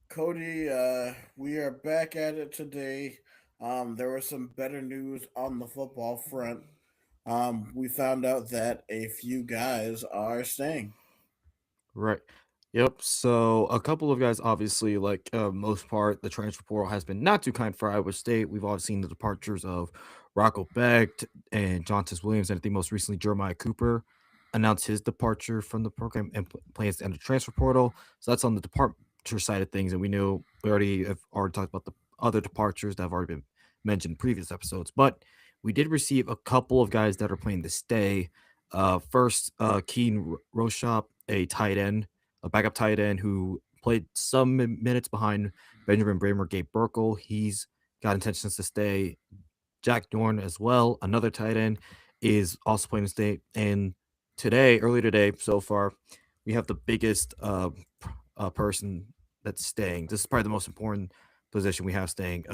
Cody, we are back at it today. There was some better news on the football front. We found out that a few guys are staying. Right. Yep. So a couple of guys, obviously, most part, the transfer portal has been not too kind for Iowa State. We've all seen the departures of Rocco Becht and Jontas Williams, and I think most recently Jeremiah Cooper announced his departure from the program and plans to enter the transfer portal. So that's on the departure side of things, and we already talked about the other departures that have already been mentioned in previous episodes. But we did receive a couple of guys that are planning to stay. First, Keen Roshop, a tight end, a backup tight end who played some minutes behind Benjamin Bramer, Gabe Burkle. He's got intentions to stay. Jack Dorn as well, another tight end, is also playing to stay. And early today, so far, we have the biggest person that's staying. This is probably the most important position we have staying.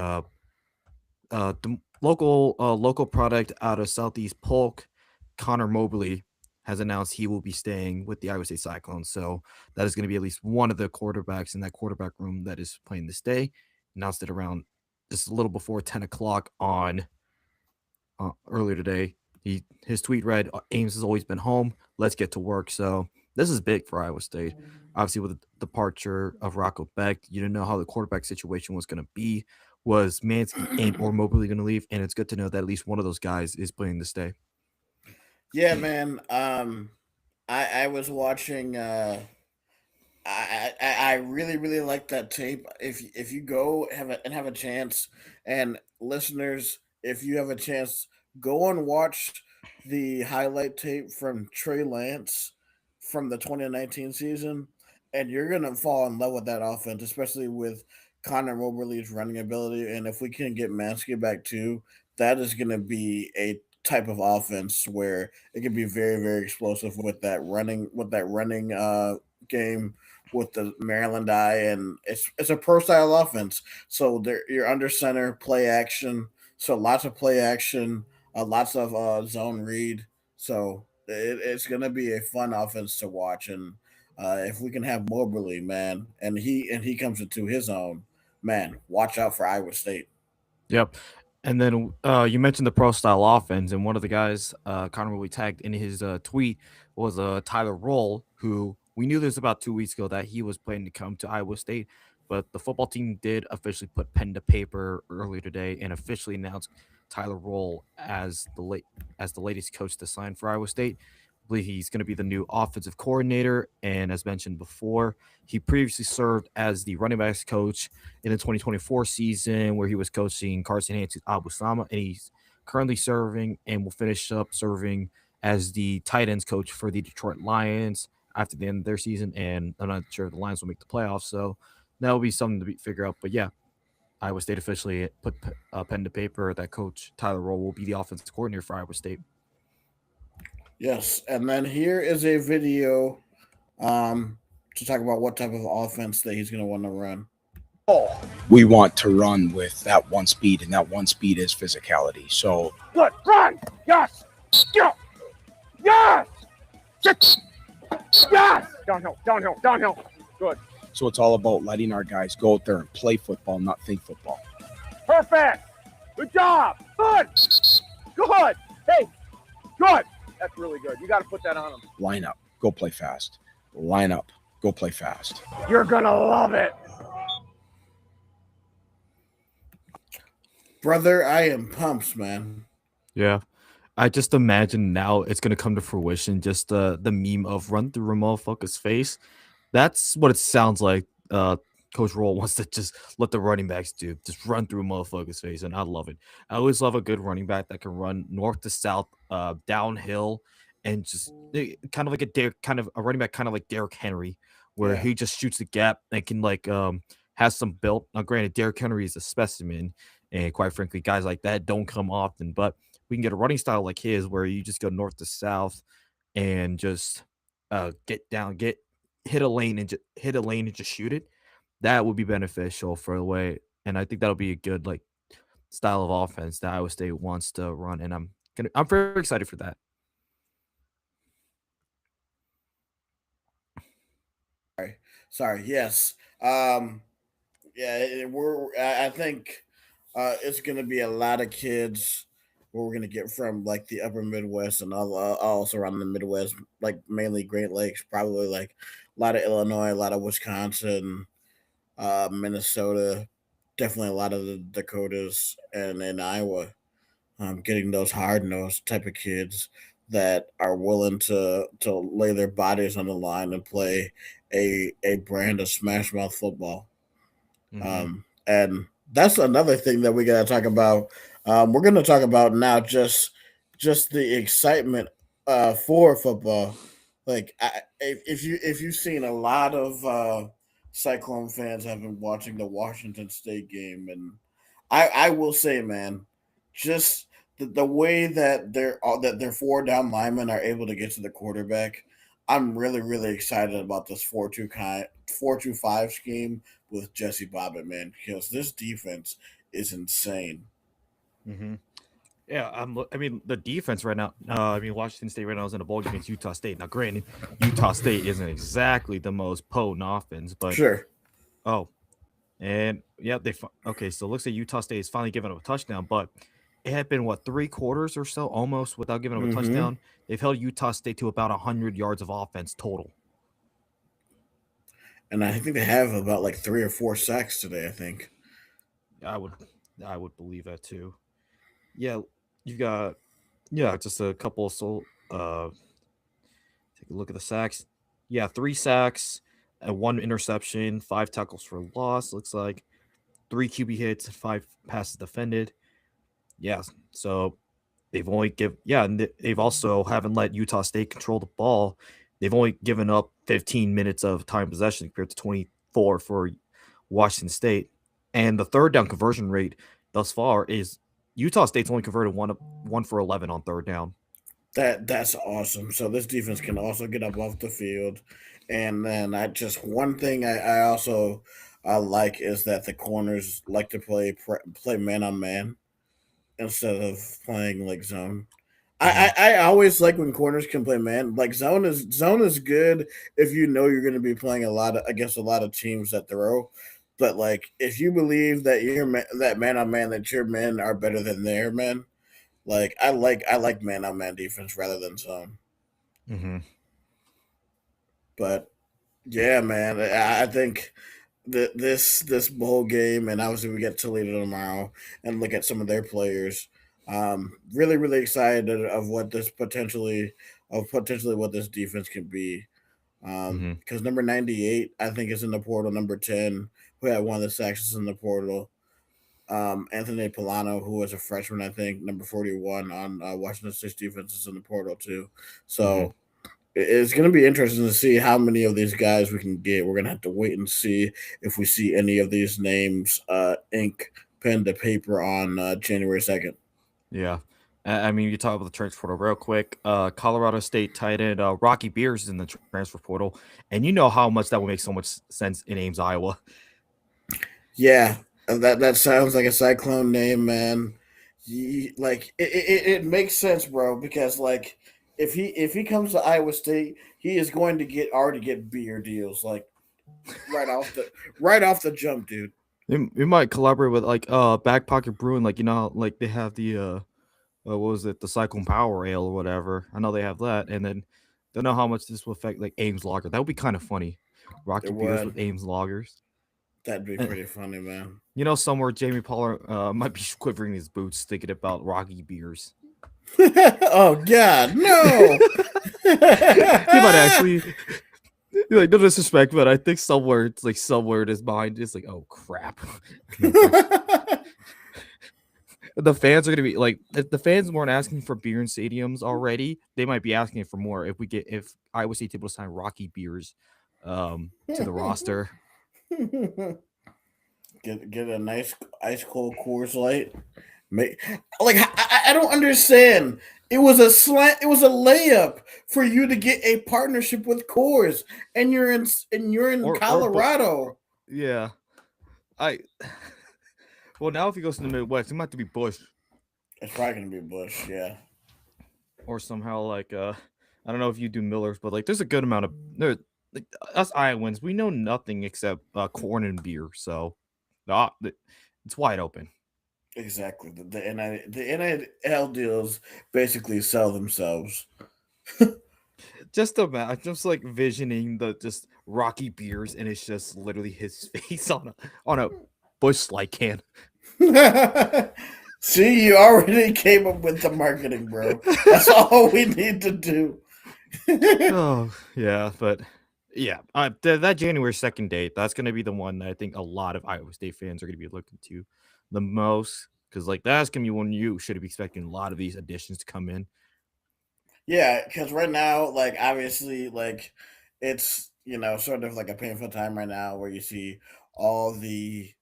The local product out of Southeast Polk, Connor Mobley, has announced he will be staying with the Iowa State Cyclones. So that is going to be at least one of the quarterbacks in that quarterback room that is playing to stay. Announced it around just a little before 10 o'clock on earlier today. His tweet read, "Ames has always been home. Let's get to work." So this is big for Iowa State. Obviously, with the departure of Rocco Beck, you didn't know how the quarterback situation was going to be. Was Mansky and or Mobley going to leave? And it's good to know that at least one of those guys is planning to stay. Yeah, man. I was watching. I really like that tape. If you go have a chance, and listeners, if you have a chance, go and watch the highlight tape from Trey Lance from the 2019 season, and you're gonna fall in love with that offense, especially with Connor Moberly's running ability. And if we can get Mansky back too, that is gonna be a type of offense where it can be very explosive with that running game with the Maryland eye, and it's a pro style offense. So you're under center, play action. So lots of play action, lots of zone read. So it's gonna be a fun offense to watch, and if we can have Moberly, man, and he comes into his own, man, watch out for Iowa State. Yep. And then you mentioned the pro style offense, and one of the guys Connor Mobley tagged in his tweet was Tyler Roll, who we knew this about 2 weeks ago that he was planning to come to Iowa State, but the football team did officially put pen to paper earlier today and officially announced Tyler Roll as the latest coach to sign for Iowa State. I believe he's going to be the new offensive coordinator, and as mentioned before, he previously served as the running backs coach in the 2024 season where he was coaching Carson Hanks at Abu Sama, and he's currently serving and will finish up serving as the tight ends coach for the Detroit Lions after the end of their season. And I'm not sure if the Lions will make the playoffs, so that will be something to figure out. But yeah, Iowa State officially put pen to paper that coach Tyler Roll will be the offensive coordinator for Iowa State. Yes, and then here is a video um, to talk about what type of offense that he's gonna want to run. We want to run with that one speed, and that one speed is physicality. So Good. Run. Yes. Go. Yes. Six. Yes. Downhill. Downhill. Downhill. Good. so it's all about letting our guys go out there and play football, not think football. Perfect. Good job. Good. Good. Hey. Good. That's really good. You got to put that on them. Line up, go play fast. Line up, go play fast. You're going to love it. Brother, I am pumped, man. Yeah. I just imagine now it's gonna come to fruition. Just the meme of run through a motherfucker's face. That's what it sounds like. Coach Roll wants to just let the running backs do, just run through a motherfucker's face, and I love it. I always love a good running back that can run north to south, downhill, and just kind of like kind of a running back, kind of like Derrick Henry, where Yeah. he just shoots the gap and can has some built. Now, granted, Derrick Henry is a specimen, and quite frankly, guys like that don't come often, but we can get a running style like his where you just go north to south and just get down, get hit a lane and hit a lane and just shoot it. That would be beneficial for the way, and I think that'll be a good style of offense that Iowa State wants to run, and I'm very excited for that. Sorry. Yes. Um, Yeah, I think it's going to be a lot of kids where we're going to get from like the upper Midwest and also around the Midwest, like mainly Great Lakes, probably like a lot of Illinois, a lot of Wisconsin, Minnesota, definitely a lot of the Dakotas and in Iowa. Getting those hard nosed type of kids that are willing to lay their bodies on the line and play a brand of smash mouth football. Hmm. And that's another thing that we got to talk about. We're going to talk about now just the excitement for football. Like if you've seen a lot of Cyclone fans have been watching the Washington State game, and I will say, man, just the way that their four down linemen are able to get to the quarterback. I'm really excited about this 4-2-5 scheme with Jesse Bobbitt, man, because this defense is insane. Hmm. Yeah, I mean, the defense right now. I mean, Washington State right now is in a bowl game against Utah State. Now, granted, Utah State isn't exactly the most potent offense, but Sure. oh, and yeah, okay. So it looks like Utah State is finally giving up a touchdown, but it had been what 3 quarters or so almost without giving up a Mm-hmm. touchdown. They've held Utah State to about 100 yards of offense total. And I think they have about like 3 or 4 sacks today, I think. I would, I would believe that too. Yeah, you got just a couple. Take a look at the sacks. Yeah, 3 sacks and 1 interception, 5 tackles for loss. Looks like 3 QB hits, 5 passes defended. Yeah, so and they've also haven't let Utah State control the ball. They've only given up 15 minutes of time possession compared to 24 for Washington State. And the third down conversion rate thus far is Utah State's only converted one for 11 on third down. That's awesome. So this defense can also get up off the field, and then I just one thing I also like is that the corners like to play man on man instead of playing like zone. Mhm. I always like when corners can play man. Like zone is good if you know you're going to be playing against a lot of teams that throw. But like if you believe that that man on man that your men are better than their men, like I like man on man defense rather than zone. Mhm. But yeah, man, I think this bowl game, and obviously we get Toledo tomorrow, and look at some of their players. Really excited of potentially what this defense can be. Mhm. Because number 98, I think, is in the portal. Number 10, who had one of the sacks, is in the portal. Anthony Polano, who was a freshman, I think, number 41 on Washington State's defense, is in the portal too. Mhm. So it's going to be interesting to see how many of these guys we can get. We're going to have to wait and see if we see any of these names ink pen to paper on January 2nd. Yeah. I mean, you talk about the transfer portal real quick. Colorado State tight end Rocky Beers is in the transfer portal, and you know how much that would make so much sense in Ames, Iowa. Yeah, that sounds like a Cyclone name, man. Like it makes sense, bro, because like if he comes to Iowa State, he is going to already get beer deals like right off the jump, dude. We might collaborate with like Back Pocket Brewing, like like they have the what was it, the Cyclone Power Ale or whatever. I know they have that, and then don't know how much this will affect like Ames Lager. That would be kind of funny. It Rocky Beers with would. Ames Lagers. That'd be Eh, pretty funny, man. Somewhere Jamie Pollard might be quivering his boots thinking about Rocky Beers. Oh God, no! He might actually like no disrespect, but I think somewhere in his mind is like, oh crap. The fans are gonna be like, if the fans weren't asking for beer in stadiums already, they might be asking for more if Iowa State able to sign Rocky Beers to the roster. Get a nice ice cold Coors Light. Make like I don't understand. It was a slant. It was a layup for you to get a partnership with Coors, and you're in But Colorado. yeah. I well, now if he goes to the Midwest, it might have to be Bush It's probably gonna be Bush. Yeah. or somehow like I don't know if you do Millers, but like there's a good amount of there like us Iowans, we know nothing except corn and beer, so It's wide open. Exactly. The NIL deals basically sell themselves. Just imagine, just like visioning the just Rocky Beers, and it's just literally his face on a Bush Light can. See, you already came up with the marketing, bro. That's all we need to do. Oh yeah, but yeah, that January 2nd date, that's gonna be the one that I think a lot of Iowa State fans are gonna be looking to the most, because like that's gonna be when you should be expecting a lot of these additions to come in. Yeah, because right now, like obviously, like it's sort of like a painful time right now where you see all the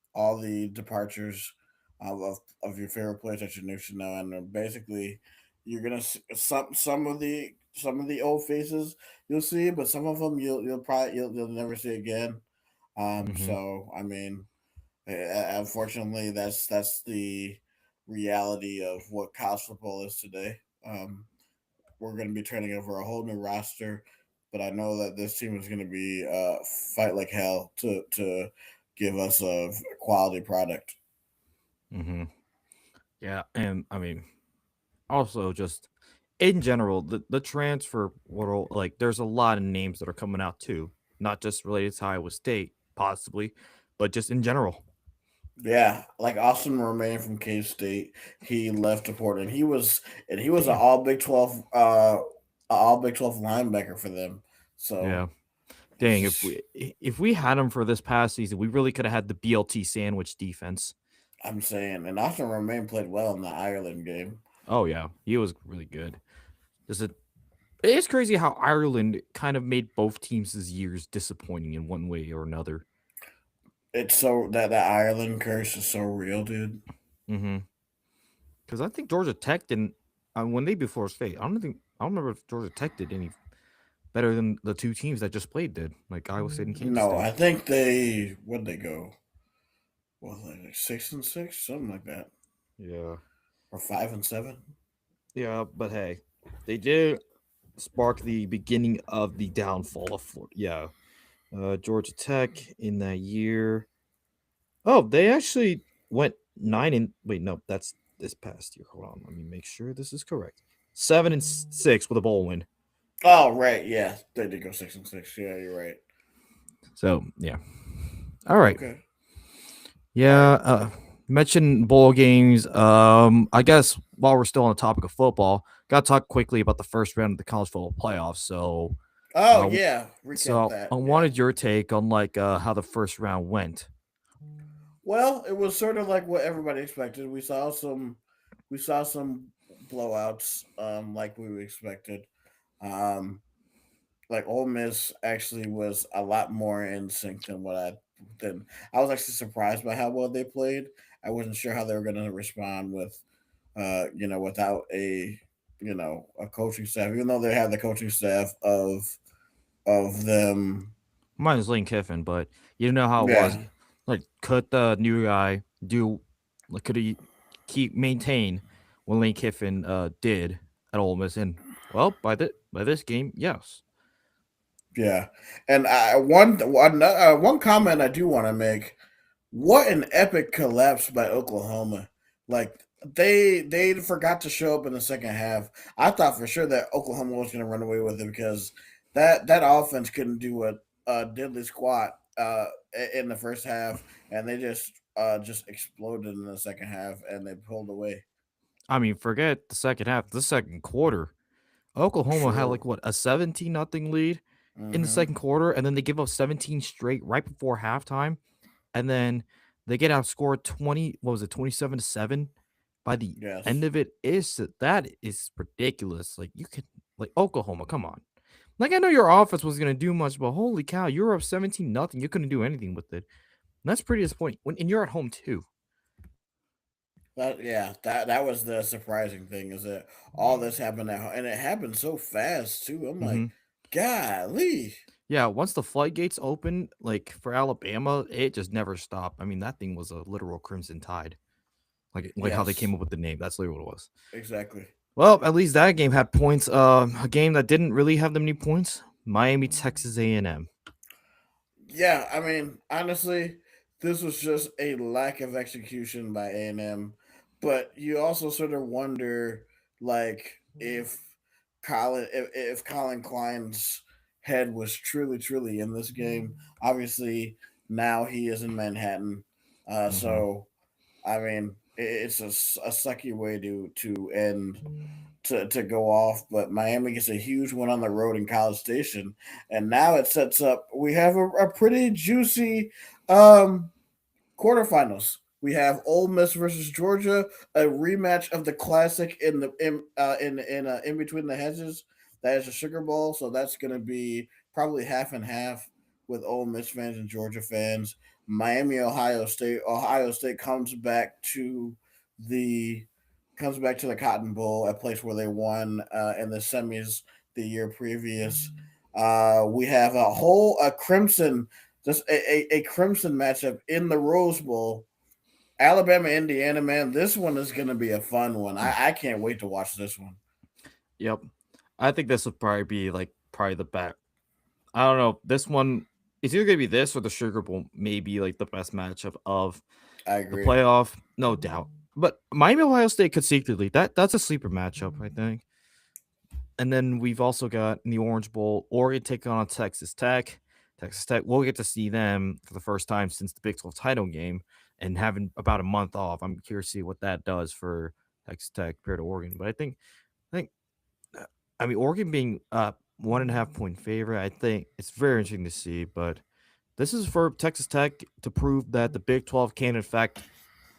departures of your favorite players that you used to know, and basically you're gonna some of the old faces you'll see, but some of them you'll never see again. Hmm. So I mean, unfortunately, that's the reality of what college football is today. We're going to be turning over a whole new roster, but I know that this team is going to be fight like hell to give us a quality product. Hmm. Yeah, and I mean, also just in general, the transfer world, like there's a lot of names that are coming out too, not just related to Iowa State, possibly, but just in general. Yeah, like Austin Romaine from K State, he left to Portland. He was an Damn. all Big 12 linebacker for them. So Yeah. it's Dang, just if we had him for this past season, we really could have had the BLT sandwich defense. I'm saying, and Austin Romaine played well in the Ireland game. Oh yeah, he was really good. Just a, it's crazy how Ireland kind of made both teams' years disappointing in one way or another. It's so that Ireland curse is so real, dude. Mm-hmm. Because I think Georgia Tech didn't when they beat Florida State. I don't remember if Georgia Tech did any better than the two teams that just played did, like Iowa State and Kansas No, State. I think where'd they go? Well, like 6-6, something like that, Yeah, or 5-7. yeah, but hey, they did spark the beginning of the downfall of Florida. Yeah, Georgia Tech in that year. Oh, they actually went 9 and wait, no, that's this past year. Hold on, let me make sure this is correct. 7-6 with a bowl win. Oh, right, yeah, they did go 6-6. Yeah, you're right. So yeah. All right. Okay, all Yeah. right. Mention bowl games. I guess while we're still on the topic of football, gotta talk quickly about the first round of the college football playoffs. Oh Uh, yeah, recap so I that. Yeah. wanted your take on like how the first round went. Well, it was sort of like what everybody expected. We saw some blowouts, like we expected. Um, like Ole Miss actually was a lot more in sync than I was actually surprised by how well they played. I wasn't sure how they were going to respond without a coaching staff, even though they had the coaching staff of them. Mine is Lane Kiffin, but you know how it was. Yeah, Like, could the new guy do? Like, could he keep maintain what Lane Kiffin did at Ole Miss? And well, by this game, yes. yeah. And one comment I do want to make: what an epic collapse by Oklahoma! Like they forgot to show up in the second half. I thought for sure that Oklahoma was going to run away with it because that offense couldn't do a diddly squat in the first half, and they just exploded in the second half, and they pulled away. I mean, forget the second half. The second quarter, Oklahoma had True. like what, a 17-0 lead in the Mm-hmm. second quarter, and then they give up 17 straight right before halftime, and then they get outscored 20. What was it, 27-7 by the end Yes. of it? That is ridiculous. Like you could like Oklahoma, come on. Like I know your offense was gonna do much, but holy cow, you were up 17-0. You couldn't do anything with it. And that's pretty disappointing. And you're at home too. That was the surprising thing is that all this happened and it happened so fast too. I'm Hmm. like, golly. Yeah, once the floodgates opened, like for Alabama, it just never stopped. I mean, that thing was a literal crimson tide. Like how they came Yes, up with the name. That's literally what it was. exactly. Well, at least that game had points. A game that didn't really have that many points. Miami, Texas A&M. Yeah, I mean, honestly, this was just a lack of execution by A&M. But you also sort of wonder, like, if Colin Klein's head was truly in this game. Obviously, now he is in Manhattan, Hmm. so I mean, it's a sucky way to end to go off. But Miami gets a huge one on the road in College Station, and now it sets up. We have a pretty juicy um, quarterfinals. We have Ole Miss versus Georgia, a rematch of the classic in between the hedges. That is a Sugar Bowl, so that's going to be probably half and half with Ole Miss fans and Georgia fans. Miami, Ohio State. Ohio State the comes back to the Cotton Bowl, a place where they won in the semis the year previous. We have a crimson just a crimson matchup in the Rose Bowl. Alabama, Indiana, man, this one is going to be a fun one. I can't wait to watch this one. Yep. I think this would probably be like probably the bet. I don't know. This one it's either gonna be this or the Sugar Bowl, maybe like the best matchup of I the agree. playoff, no doubt. But Miami Ohio State could secretly that's a sleeper matchup, I think. And then we've also got in the Orange Bowl, Oregon taking on Texas Tech. Texas Tech, we'll get to see them for the first time since the Big 12 title game and having about a month off. I'm curious to see what that does for Texas Tech compared to Oregon. But I think I mean, Oregon being 1.5 point favorite, I think it's very interesting to see. But this is for Texas Tech to prove that the Big 12 can, in fact,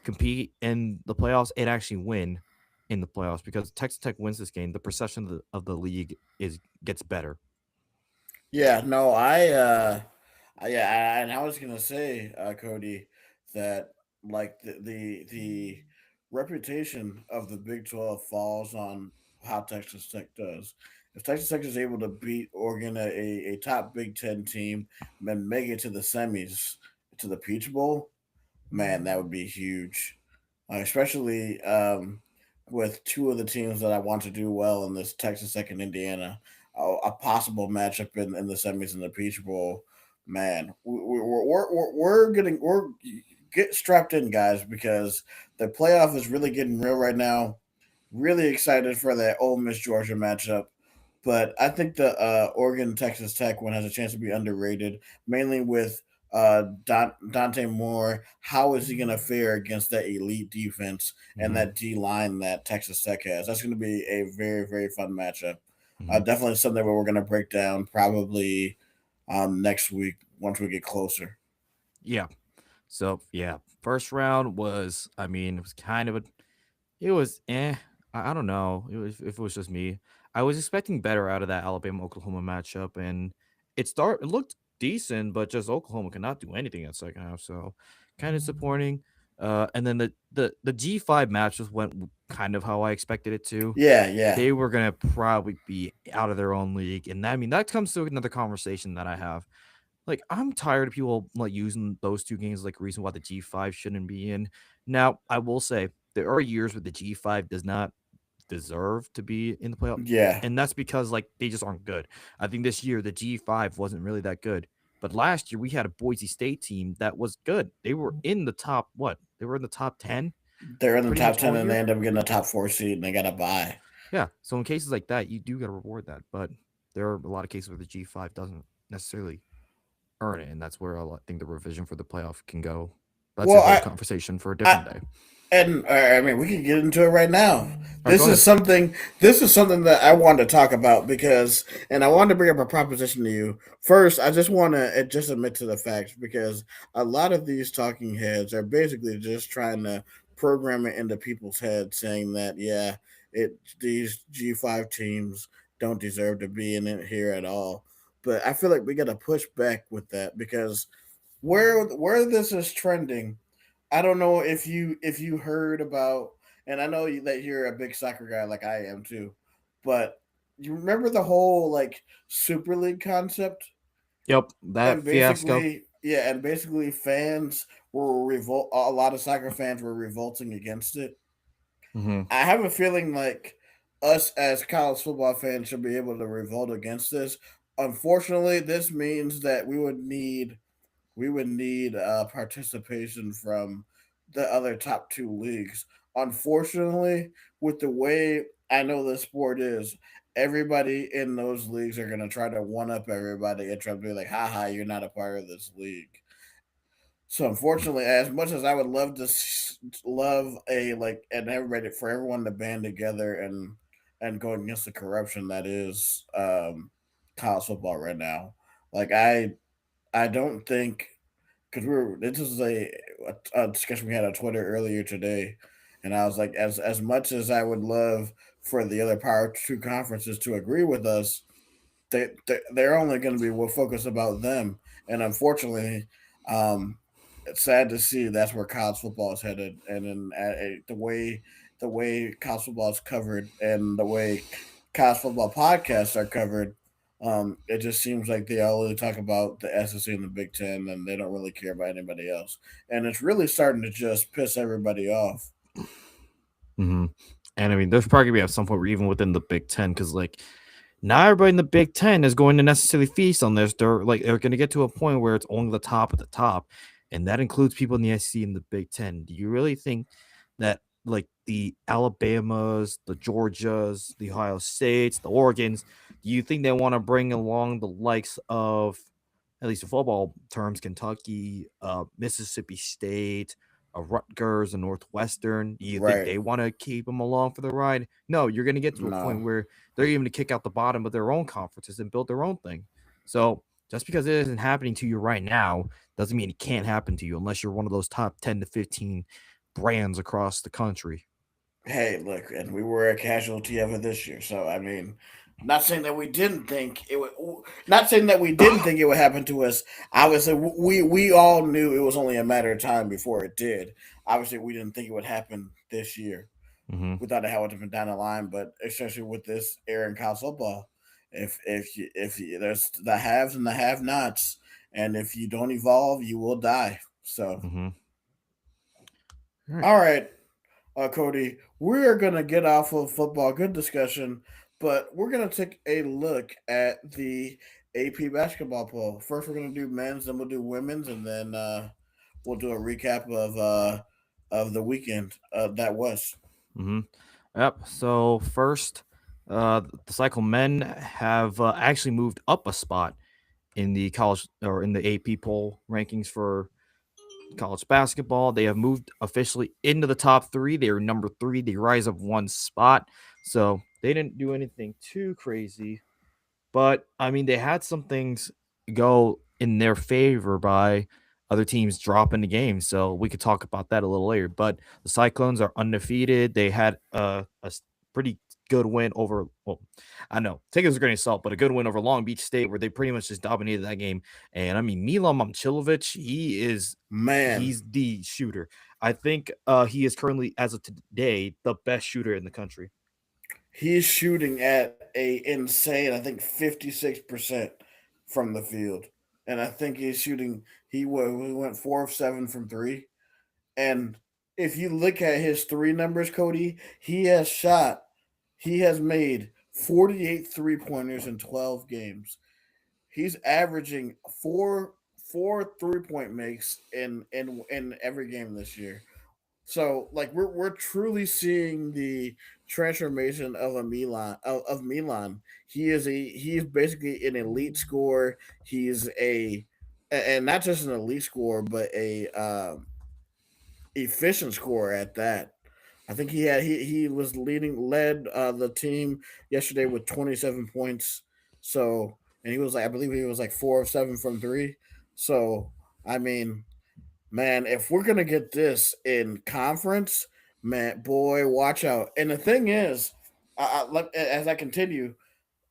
compete in the playoffs and actually win in the playoffs. Because Texas Tech wins this game, the perception of the league gets better. Yeah, no, and I was gonna say, Cody, that like the reputation of the Big 12 falls on how Texas Tech does. If Texas Tech is able to beat Oregon, a top Big Ten team, and make it to the semis to the Peach Bowl, man, that would be huge. Especially with two of the teams that I want to do well in this Texas Tech and Indiana, a possible matchup in the semis in the Peach Bowl. Man, we're get strapped in, guys, because the playoff is really getting real right now. Really excited for that Ole Miss Georgia matchup. But I think the Oregon Texas Tech one has a chance to be underrated, mainly with Dante Moore. How is he going to fare against that elite defense and Hmm. that D line that Texas Tech has? That's going to be a very fun matchup. Hmm. Definitely something where we're going to break down probably next week once we get closer. Yeah. So yeah, first round was, I mean, it was kind of it was I don't know. It was if it was just me. I was expecting better out of that Alabama Oklahoma matchup, and it looked decent, but just Oklahoma could not do anything at second half, so kind of disappointing. And then the G5 match just went kind of how I expected it to. Yeah. They were gonna probably be out of their own league, and I mean that comes to another conversation that I have. Like, I'm tired of people like using those two games like reason why the G5 shouldn't be in. Now, I will say there are years where the G5 does not deserve to be in the playoff, Yeah. and that's because like they just aren't good. I think this year the G5 wasn't really that good. But last year we had a Boise State team that was good. They were in the top what? They were in the top 10 They're in the pretty top much all 10 and they year. end up getting a top 4 seed and they got to buy. Yeah. So in cases like that, you do got to reward that. But there are a lot of cases where the G5 doesn't necessarily earn it, and that's where I think the revision for the playoff can go. That's a Well, whole conversation for a I different day. And I mean, we can get into it right now. All right, go This is ahead. something. This is something that I wanted to talk about because, and I wanted to bring up a proposition to you. First, I just want to just admit to the facts because a lot of these talking heads are basically just trying to program it into people's heads, saying that these G5 teams don't deserve to be in it here at all. But I feel like we got to push back with that because where this is trending, I don't know if you heard about, and I know that you're a big soccer guy like I am too, but you remember the whole like Super League concept, Yep, that and fiasco. basically fans were revolt. A lot of soccer fans were revolting against it. Hmm. I have a feeling like us as college football fans should be able to revolt against this. Unfortunately, this means that we would need we would need participation from the other top two leagues. Unfortunately, with the way I know the sport is, everybody in those leagues are going to try to one up everybody and try to be like, haha, you're not a part of this league. So unfortunately, as much as I would love to love a like and everybody for everyone to band together and go against the corruption that is college football right now, like I don't think because this is a discussion we had on Twitter earlier today, and I was like, as much as I would love for the other Power Two conferences to agree with us, they're only going to be more focused about them, and unfortunately, um, it's sad to see that's where college football is headed, and in the way college football is covered and the way college football podcasts are covered. It just seems like they only talk about the SEC and the Big Ten, and they don't really care about anybody else. And it's really starting to just piss everybody off. Mm-hmm. And I mean, there's probably gonna be at some point where even within the Big Ten, because like not everybody in the Big Ten is going to necessarily feast on this. They're going to get to a point where it's only the top of the top, and that includes people in the SEC and the Big Ten. Do you really think that like the Alabamas, the Georgias, the Ohio States, the Oregons, do you think they want to bring along the likes of, at least in football terms, Kentucky, Mississippi State, Rutgers, and Northwestern? Do you think Right. they want to keep them along for the ride? No, you're going to get to a No. point where they're even to kick out the bottom of their own conferences and build their own thing. So just because it isn't happening to you right now doesn't mean it can't happen to you unless you're one of those top 10 to 15 brands across the country. Hey, look, and we were a casualty of it this year. So I mean, not saying that we didn't think it would. Not saying that we didn't think it would happen to us. Obviously, we all knew it was only a matter of time before it did. Obviously, we didn't think it would happen this year. Mm-hmm. We thought it would have been down the line, but especially with this era in college football, there's the haves and the have-nots, and if you don't evolve, you will die. So, Mm-hmm. All right. all right, Cody, we're gonna get off of football. Good discussion, but we're gonna take a look at the AP basketball poll. First, we're gonna do men's, then we'll do women's, and then we'll do a recap of the weekend that was. Mm-hmm. Yep. So first, the cycle men have actually moved up a spot in the college or in the AP poll rankings for college basketball. They have moved officially into the top three. They are number three. They rise up one spot. So they didn't do anything too crazy. But I mean, they had some things go in their favor by other teams dropping the game. So we could talk about that a little later. But the Cyclones are undefeated. They had pretty good win over, well, I know, take it as a grain of salt, but a good win over Long Beach State where they pretty much just dominated that game. And I mean, Milan Momcilovic, Man, he's the shooter. I think he is currently, as of today, the best shooter in the country. he's shooting at a insane, I think 56% from the field, and I think he's shooting. He went 4 of 7 from three, and if you look at his three numbers, Cody, he has made 48 3 pointers in 12 games. He's averaging four 3 point makes in every game this year. So like we're truly seeing the transformation of Milan. He is basically an elite scorer. He's a and not just an elite scorer, but a efficient scorer at that. I think he was led the team yesterday with 27 points. So and he was like I believe he was like 4 of 7 from three. So I mean, man, if we're gonna get this in conference, man, boy, watch out. And the thing is, as I continue,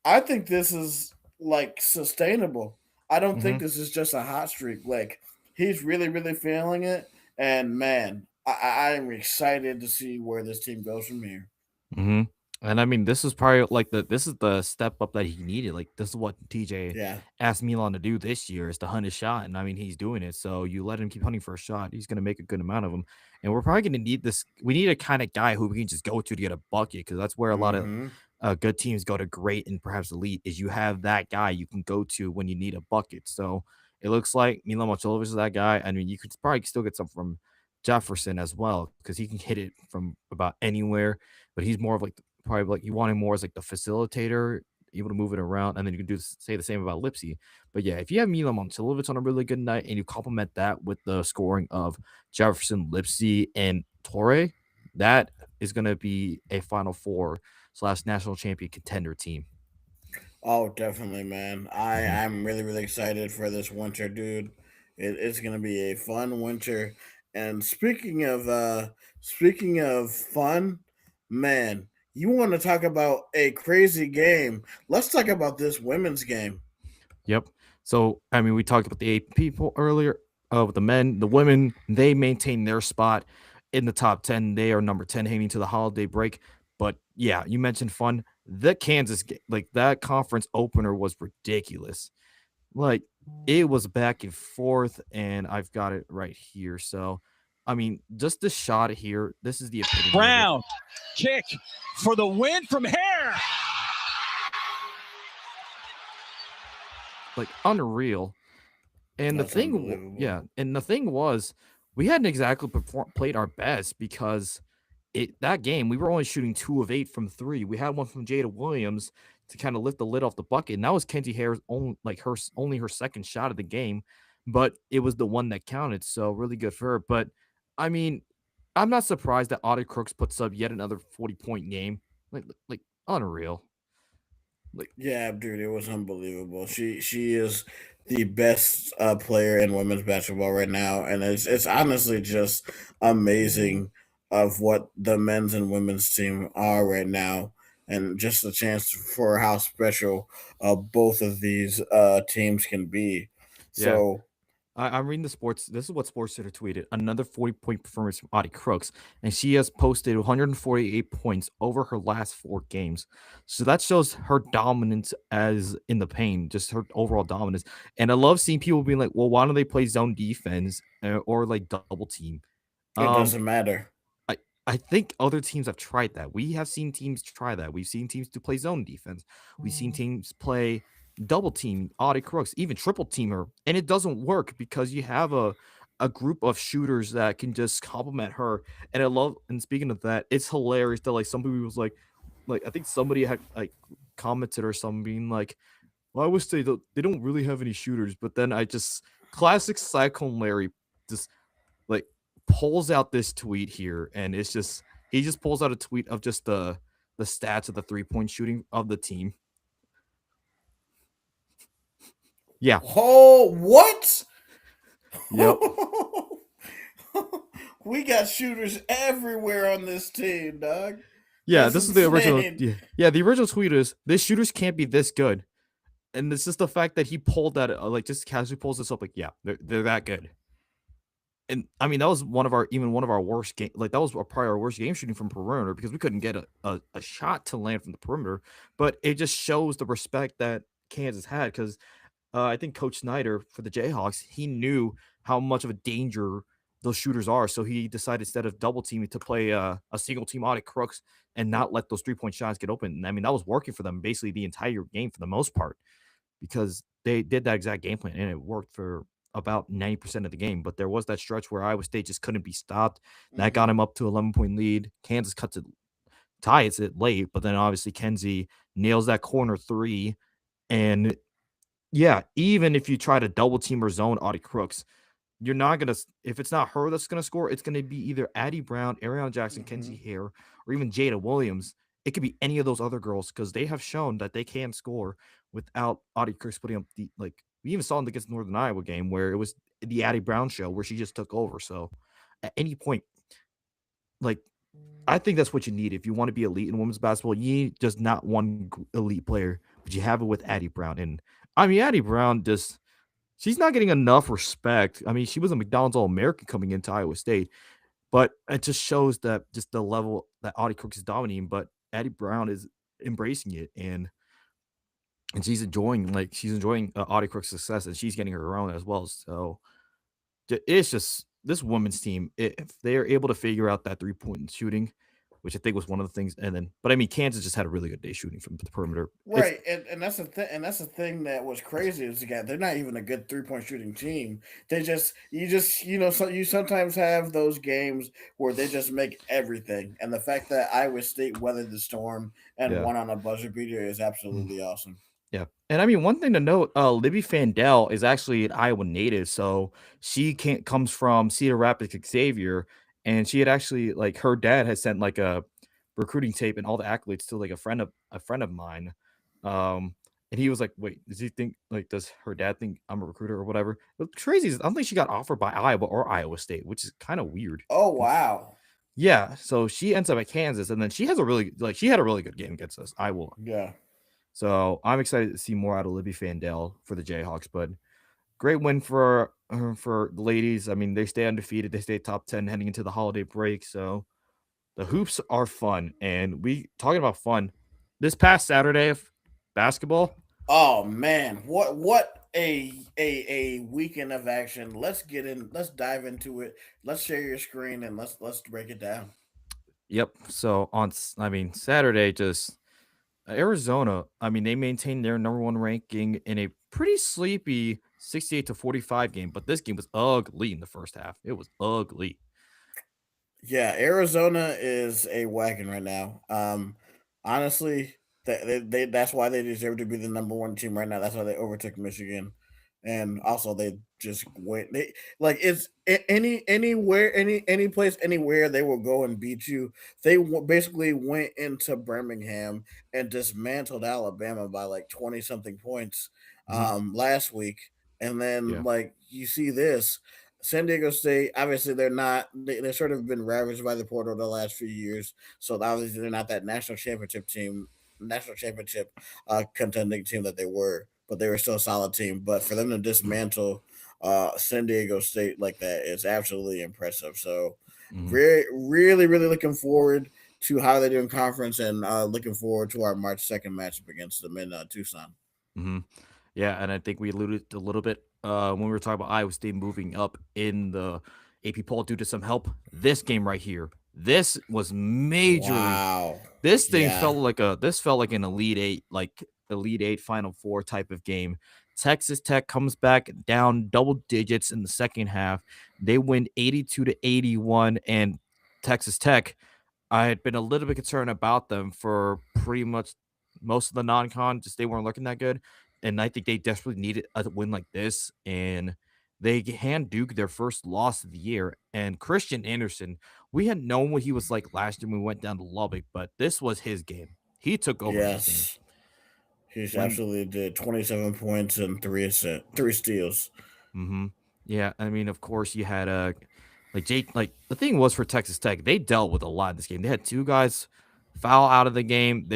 I think this is like sustainable. I don't think Mm-hmm. this is just a hot streak. Like he's really, really feeling it, and man, I am excited to see where this team goes from here. Mm-hmm. And I mean, this is probably like this is the step up that he needed. Like this is what TJ Yeah, asked Milan to do this year is to hunt a shot. And I mean, he's doing it. So you let him keep hunting for a shot. He's gonna make a good amount of them. And we're probably gonna need this. We need a kind of guy who we can just go to get a bucket because that's where a lot of hmm good teams go to great and perhaps elite is you have that guy you can go to when you need a bucket. So It looks like Milo Mochilovic is that guy. I mean, you could probably still get some from Jefferson as well because he can hit it from about anywhere, but he's more of like probably like you want him more as like the facilitator, able to move it around, and then you can say the same about Lipsy. But yeah, if you have Milo Mochilovic on a really good night and you complement that with the scoring of Jefferson, Lipsy, and Torre, that is going to be a Final Four / national champion contender team. Oh, definitely, man. I'm really really excited for this winter, dude. It's gonna be a fun winter. And speaking of fun, man, you want to talk about a crazy game? Let's talk about this women's game. Yep. So, I mean, we talked about the 8 people earlier. Of the men, the women, they maintain their spot in the top 10. They are number 10 heading to the holiday break. But yeah, you mentioned fun. The like that conference opener was ridiculous. Like it was back and forth, and I've got it right here. So, I mean, just the shot here. This is the epitome of it. Brown kick for the win from Hare. Like unreal. And That's the thing, unbelievable. yeah, and the thing was, we hadn't exactly played our best because that game we were only shooting 2 of 8 from three. We had one from Jada Williams to kind of lift the lid off the bucket, and that was Kenzie Hare's only her second shot of the game, but it was the one that counted. So really good for her. But I mean, I'm not surprised that Audie Crooks puts up yet another 40-point game. Like unreal. Yeah, dude, it was unbelievable. She is the best player in women's basketball right now, and it's honestly just amazing of what the men's and women's team are right now, and just a chance for how special both of these teams can be. Yeah. So I'm reading the sports. This is what SportsCenter tweeted. Another 40-point performance from Audie Crooks, and she has posted 148 points over her last 4 games. So that shows her dominance as in the paint, just her overall dominance. And I love seeing people being like, "Well, why don't they play zone defense or like double team?" it Um, doesn't matter. I think other teams have tried that. We have seen teams try that. We've seen teams to play zone defense. We've seen teams play double team Audie Crooks, even triple teamer, and it doesn't work because you have a group of shooters that can just complement her. And I love. And speaking of that, it's hilarious that like somebody was like I think somebody had like commented or something being like, "Well, I wish they don't really have any shooters," but then I just classic Cyclone Larry just like pulls out this tweet here, and it's just he just pulls out a tweet of just the stats of the 3-point shooting of the team. Yeah. Oh, what? Yep. We got shooters everywhere on this team, dog. Yeah, That's this is the original. insane. Yeah, the original tweet is this shooters can't be this good. And it's just the fact that he pulled that like just casually pulls this up like, yeah, they're that good. And I mean, that was one of our worst game. Like that was probably our worst game shooting from perimeter because we couldn't get a shot to land from the perimeter. But it just shows the respect that Kansas had because I think Coach Snyder for the Jayhawks, he knew how much of a danger those shooters are. So he decided instead of double teaming to play a single team Audie Crooks and not let those 3-point shots get open. And I mean, that was working for them basically the entire game for the most part because they did that exact game plan and it worked for about 90% of the game. But there was that stretch where Iowa State just couldn't be stopped. That got him up to 11-point lead. Kansas ties it late, but then obviously Kenzie nails that corner 3. And yeah, even if you try to double team or zone Audie Crooks, you're not gonna. If it's not her that's gonna score, it's gonna be either Addie Brown, Ariana Jackson, Kenzie Hare, or even Jada Williams. It could be any of those other girls because they have shown that they can score without Audie Crooks putting up the like. We even saw in against Northern Iowa game where it was the Addie Brown show where she just took over. So at any point, like I think that's what you need if you want to be elite in women's basketball. You need just not one elite player, but you have it with Addie Brown. And I mean, Addie Brown just she's not getting enough respect. I mean, she was a McDonald's All-American coming into Iowa State, but it just shows that just the level that Audie Crooks is dominating. But Addie Brown is embracing it, and she's enjoying Audie Crooks' success, and she's getting her own as well. So it's just this women's team. If they are able to figure out that 3-point shooting, which I think was one of the things. And then, but I mean, Kansas just had a really good day shooting from the perimeter. Right, and that's the thing, and that's the thing that was crazy is again they're not even a good 3-point shooting team. They just so you sometimes have those games where they just make everything, and the fact that Iowa State weathered the storm and Yeah. won on a buzzer beater is absolutely awesome. Yeah. And I mean, one thing to note, Libby Fandel is actually an Iowa native. So she comes from Cedar Rapids Xavier. And she had actually like her dad had sent like a recruiting tape and all the accolades to like a friend of mine. And he was like, wait, does he think like does her dad think I'm a recruiter or whatever? But crazy is I don't think she got offered by Iowa or Iowa State, which is kind of weird. Oh wow, Yeah. So she ends up at Kansas and then she had a really good game against us. I will. yeah. So I'm excited to see more out of Libby Fandel for the Jayhawks, but great win for the ladies. I mean, they stay undefeated. They stay top 10 heading into the holiday break. So the hoops are fun. And we talking about fun. This past Saturday of basketball. Oh man, what a weekend of action. Let's dive into it. Let's share your screen and let's break it down. Yep. So Saturday, just Arizona, I mean, they maintained their number one ranking in a pretty sleepy 68-45 game, but this game was ugly in the first half. It was ugly. Yeah, Arizona is a wagon right now. Honestly, that's why they deserve to be the number one team right now. That's why they overtook Michigan, and also they just went. They like it's anywhere, any place, anywhere they will go and beat you. They basically went into Birmingham and dismantled Alabama by like 20 something points last week, and then Yeah. like you see this. San Diego State, obviously, they've sort of been ravaged by the portal the last few years. So obviously, they're not that national championship contending team that they were, but they were still a solid team. But for them to dismantle San Diego State like that is absolutely impressive. So, really, really looking forward to how they do in conference and looking forward to our March 2nd matchup against them in Tucson. Mm-hmm. Yeah, and I think we alluded a little bit when we were talking about Iowa State moving up in the AP poll due to some help. This game right here, this was majorly. Wow. This thing Yeah. felt like an Elite Eight Final Four type of game. Texas Tech comes back down double digits in the second half. They win 82-81, and Texas Tech, I had been a little bit concerned about them for pretty much most of the non-con, just they weren't looking that good. And I think they desperately needed a win like this. And they hand Duke their first loss of the year. And Christian Anderson, we had known what he was like last year when we went down to Lubbock, but this was his game. He took over this game. Yes. He's absolutely did 27 points and three steals. Mm-hmm. Yeah, I mean, of course, you had the thing was for Texas Tech, they dealt with a lot in this game. They had two guys foul out of the game.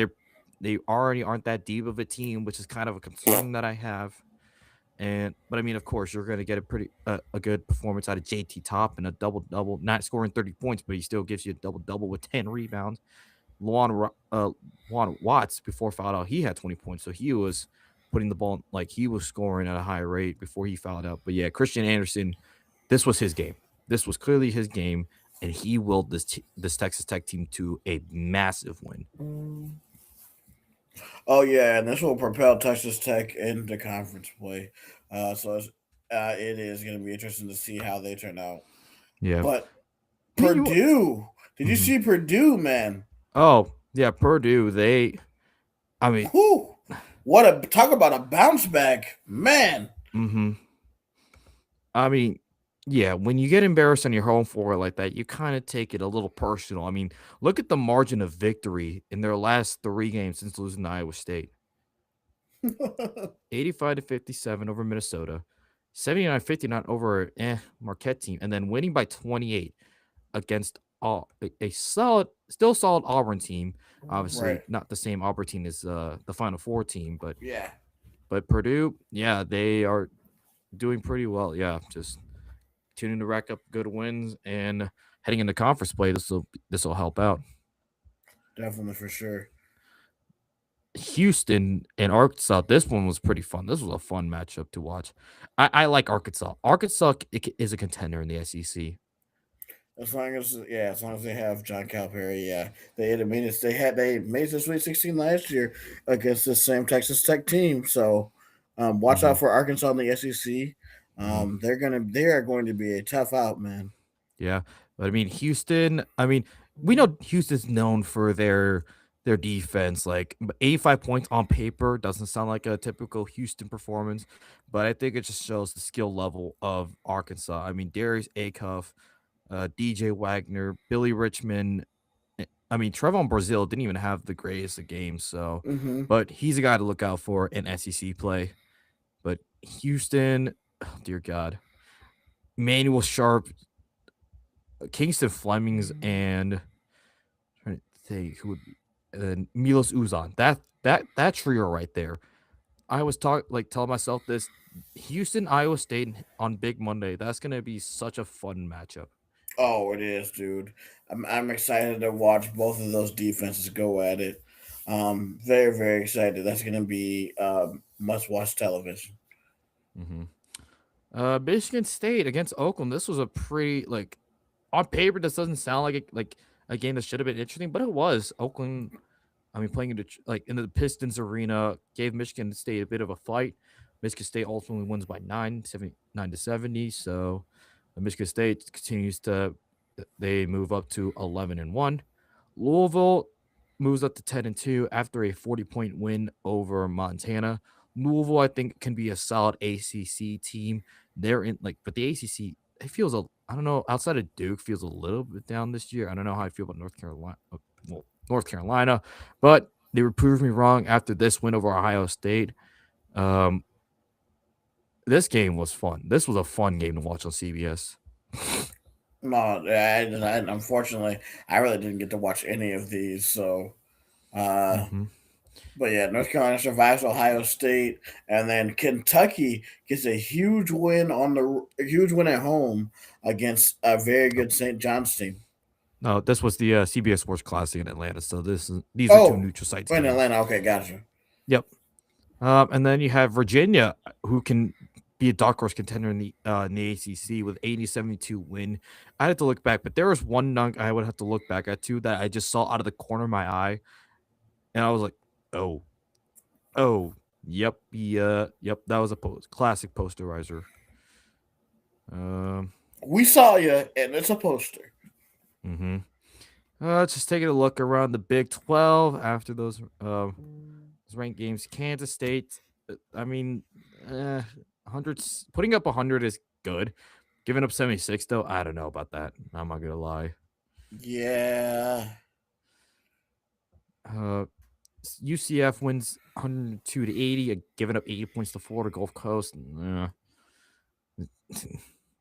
They already aren't that deep of a team, which is kind of a concern that I have. But I mean, of course, you're going to get a good performance out of JT Top and a double-double, not scoring 30 points, but he still gives you a double-double with 10 rebounds. Juan Watts, before fouled out, he had 20 points, so he was putting the ball, like he was scoring at a high rate before he fouled out. But yeah, Christian Anderson, this was his game. This was clearly his game, and he willed this Texas Tech team to a massive win. Oh yeah, and this will propel Texas Tech into conference play. So it is going to be interesting to see how they turn out. Yeah, but Purdue, did you see Purdue, man? Oh yeah, Purdue. Talk about a bounce back, man. Mm-hmm. I mean, yeah, when you get embarrassed on your home floor like that, you kind of take it a little personal. I mean, look at the margin of victory in their last 3 games since losing to Iowa State. 85-57 over Minnesota, 79-59 over Marquette team, and then winning by 28 against a solid Auburn team. Obviously, not the same Auburn team as the Final Four team, but yeah. But Purdue, yeah, they are doing pretty well. Yeah, just tuning to rack up good wins and heading into conference play. This will help out. Definitely, for sure. Houston and Arkansas. This one was pretty fun. This was a fun matchup to watch. I like Arkansas. Arkansas is a contender in the SEC. As long as they have John Calipari, yeah, they made it to Sweet 16 last year against the same Texas Tech team. So watch Hmm. out for Arkansas in the SEC. Hmm. They are going to be a tough out, man. Yeah, but I mean Houston. I mean, we know Houston's known for their defense. Like 85 points on paper doesn't sound like a typical Houston performance, but I think it just shows the skill level of Arkansas. I mean, Darius Acuff, DJ Wagner, Billy Richmond. I mean, Trevon Brazil didn't even have the greatest of games, so Hmm. but he's a guy to look out for in SEC play. But Houston, oh, dear God, Manuel Sharp, Kingston Flemings, and trying to think who would be, and Milos Uzan. That trio right there. I was telling myself this: Houston, Iowa State on Big Monday. That's gonna be such a fun matchup. Oh, it is, dude. I'm excited to watch both of those defenses go at it. Very very excited. That's going to be must watch television. Hmm. Michigan State against Oakland. This was a pretty on paper. This doesn't sound like a game that should have been interesting, but it was. Oakland, I mean, playing in the Pistons arena, gave Michigan State a bit of a fight. Michigan State ultimately wins by 79-70. So Michigan State continues to they move up to 11-1. Louisville moves up to 10-2 after a 40-point win over Montana. Louisville, I think, can be a solid ACC team. They're in but the ACC, it feels I don't know, outside of Duke, feels a little bit down this year. I don't know how I feel about North Carolina. Well, North Carolina, but they were proving me wrong after this win over Ohio State. Um, this game was fun. This was a fun game to watch on CBS. No, unfortunately, I really didn't get to watch any of these. So, uh, Hmm. but yeah, North Carolina survives Ohio State, and then Kentucky gets a huge win at home against a very good St. John's team. No, this was the CBS Sports Classic in Atlanta. So these are two Oh, neutral sites in games. Atlanta. Okay, gotcha. Yep. And then you have Virginia, who can be a dark horse contender in the ACC with 80-72 win. I had to look back, but there was one dunk I would have to look back at too that I just saw out of the corner of my eye, and I was like, oh, yep, yep, that was a classic posterizer. We saw you, and it's a poster. Mm-hmm. Let's just taking a look around the Big 12 after those ranked games. Kansas State, I mean, 100 putting up 100 is good. Giving up 76 though, I don't know about that. I'm not gonna lie. Yeah. UCF wins 102-80, giving up 80 points to Florida Gulf Coast.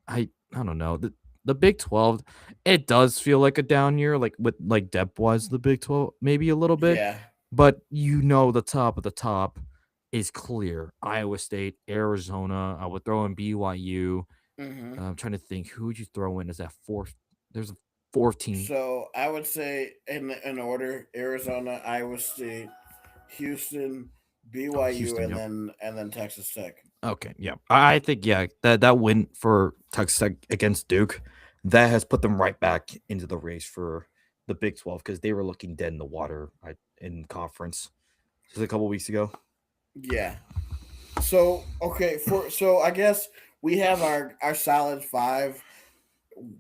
I don't know. The Big 12, it does feel like a down year, like with depth wise, the Big 12 maybe a little bit. Yeah. But the top of the top is clear. Iowa State, Arizona. I would throw in BYU. Hmm. I'm trying to think who would you throw in as that fourth. There's a fourth team. So I would say in order: Arizona, Iowa State, Houston, BYU, Houston, yep. and then Texas Tech. Okay, yeah. I think that win for Texas Tech against Duke, that has put them right back into the race for the Big 12 because they were looking dead in the water in conference just a couple weeks ago. Yeah. So okay, so I guess we have our solid five.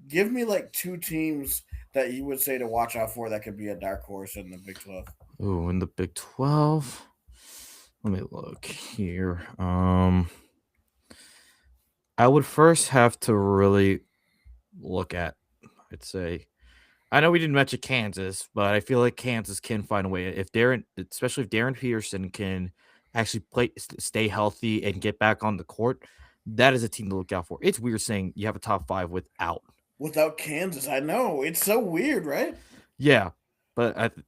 Give me like two teams that you would say to watch out for that could be a dark horse in the Big 12. Oh, in the Big 12. Let me look here. I would first have to really look at, I'd say, I know we didn't mention Kansas, but I feel like Kansas can find a way. Especially if Darren Peterson can actually stay healthy and get back on the court, that is a team to look out for. It's weird saying you have a top 5 Without Kansas. I know, it's so weird, right? Yeah, but I think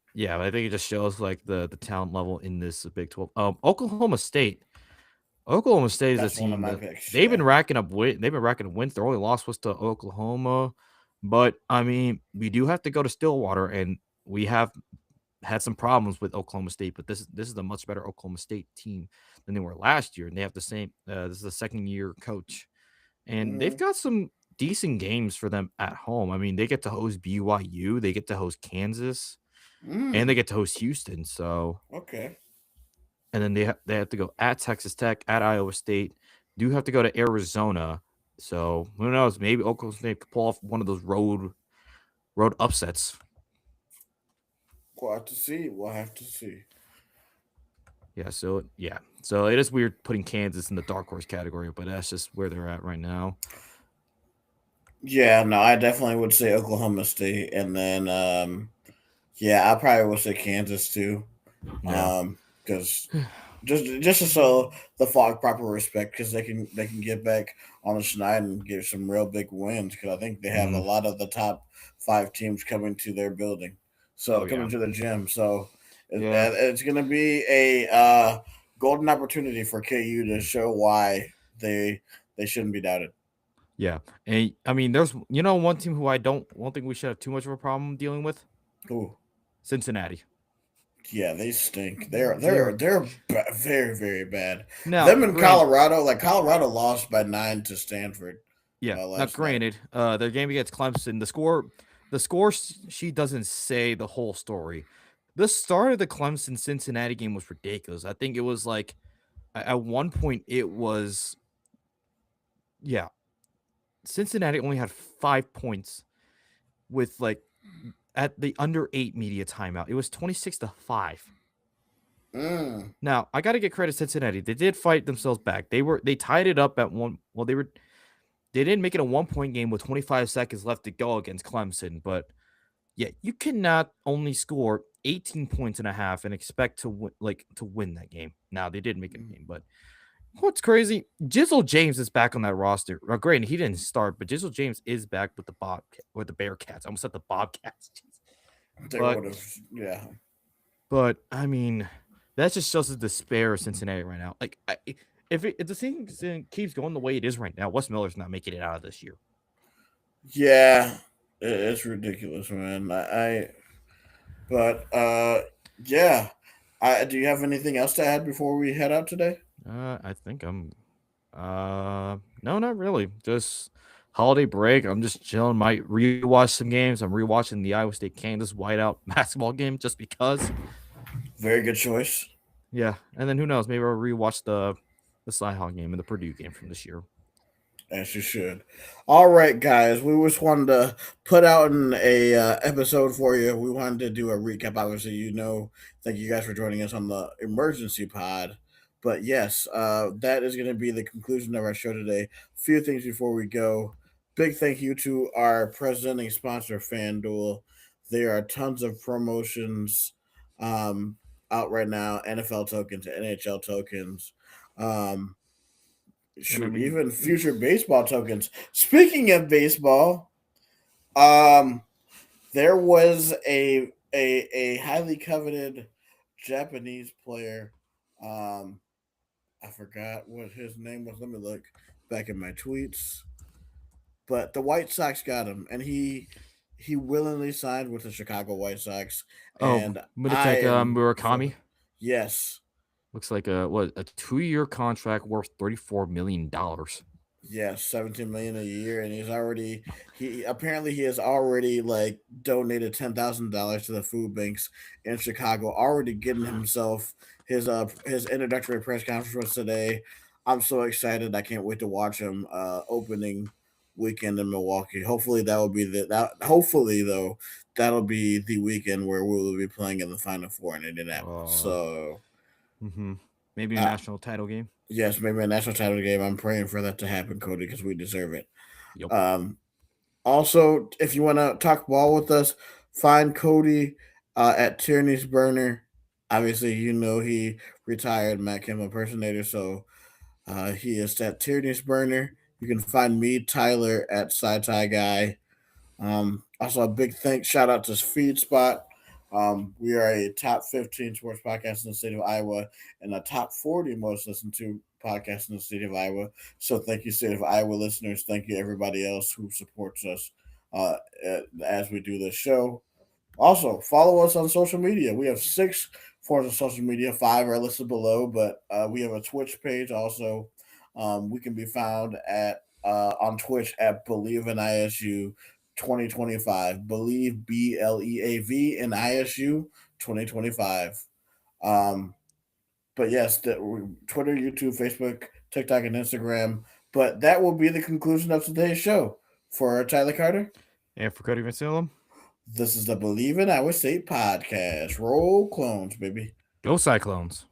it just shows like the talent level in this Big 12. Oklahoma State is That's a one of team my that picks. they've been racking up wins. Their only loss was to Oklahoma, but I mean, we do have to go to Stillwater, and we have had some problems with Oklahoma State. But this is a much better Oklahoma State team than they were last year, and they have the same. This is the second year coach, and they've got some decent games for them at home. I mean, they get to host BYU, they get to host Kansas, and they get to host Houston. So, Okay. and then they have to go at Texas Tech, at Iowa State. Do have to go to Arizona. So who knows? Maybe Oklahoma State could pull off one of those road upsets. We'll have to see. We'll have to see. Yeah. So it is weird putting Kansas in the dark horse category, but that's just where they're at right now. Yeah, no, I definitely would say Oklahoma State, and then yeah, I probably would say Kansas too. Yeah. Because just to show the Fog proper respect, because they can get back on the schneid and get some real big wins. Because I think they have a lot of the top 5 teams coming to their building, so coming to the gym. So it's going to be a golden opportunity for KU to show why they shouldn't be doubted. Yeah, and I mean, there's one team who I don't think we should have too much of a problem dealing with. Ooh. Cincinnati. Yeah, they stink. They're very, very bad. Now, them in Colorado, like Colorado lost by 9 to Stanford. Yeah, now granted, their game against Clemson, the score sheet doesn't say the whole story. The start of the Clemson Cincinnati game was ridiculous. I think it was like at one point it was, yeah, Cincinnati only had 5 points with like at the under 8 media timeout. It was 26-5. Now I got to get credit to Cincinnati. They did fight themselves back. They tied it up at one. Well, they didn't make it a 1-point game with 25 seconds left to go against Clemson. But yeah, you cannot only score 18 points and a half and expect to win that game. Now they did make it a game, but what's crazy? Jizzle James is back on that roster. Granted, he didn't start, but Jizzle James is back with the Bearcats. I almost said the Bobcats. Yeah. But I mean, that just shows the despair of Cincinnati right now. Like, if the thing keeps going the way it is right now, Wes Miller's not making it out of this year. Yeah, it's ridiculous, man. Yeah. Do you have anything else to add before we head out today? I think I'm. No, not really. Just holiday break. I'm just chilling. Might rewatch some games. I'm rewatching the Iowa State Kansas whiteout basketball game just because. Very good choice. Yeah, and then who knows? Maybe I'll rewatch the Cyhawk game and the Purdue game from this year. As you should. All right, guys. We just wanted to put out a episode for you. We wanted to do a recap. Obviously, thank you guys for joining us on the emergency pod. But yes, that is going to be the conclusion of our show today. A few things before we go. Big thank you to our presenting sponsor, FanDuel. There are tons of promotions out right now. NFL tokens, NHL tokens. Even future baseball tokens. Speaking of baseball, there was a highly coveted Japanese player. I forgot what his name was. Let me look back in my tweets. But the White Sox got him, and he willingly signed with the Chicago White Sox. And Murakami. Yes. Looks like a 2-year contract worth $34 million. Yes, $17 million a year, and he has already like donated $10,000 to the food banks in Chicago. Already getting himself his introductory press conference was today. I'm so excited! I can't wait to watch him opening weekend in Milwaukee. Hopefully that'll be that'll be the weekend where we will be playing in the Final Four in Indianapolis. So. Maybe a national title game. Yes, maybe a national title game. I'm praying for that to happen, Cody, because we deserve it. Yep. Also, if you want to talk ball with us, find Cody at Tierney's Burner. Obviously, he retired Matt Kim impersonator, so he is at Tierney's Burner. You can find me, Tyler, at Sci-Tie Guy. Also, a big shout out to FeedSpot. We are a top 15 sports podcast in the state of Iowa and a top 40 most listened to podcast in the state of Iowa. So thank you, state of Iowa listeners. Thank you, everybody else who supports us as we do this show. Also, follow us on social media. We have 6 forms of social media. 5 are listed below, but we have a Twitch page also. We can be found at on Twitch at Believe in ISU 2025. Believe BLEAV in ISU 2025. But yes, Twitter, YouTube, Facebook, TikTok, and Instagram. But that will be the conclusion of today's show. For Tyler Carter, And for Cody Vinsalem, this is the Believe in Iowa State podcast. Roll clones, baby. go Cyclones.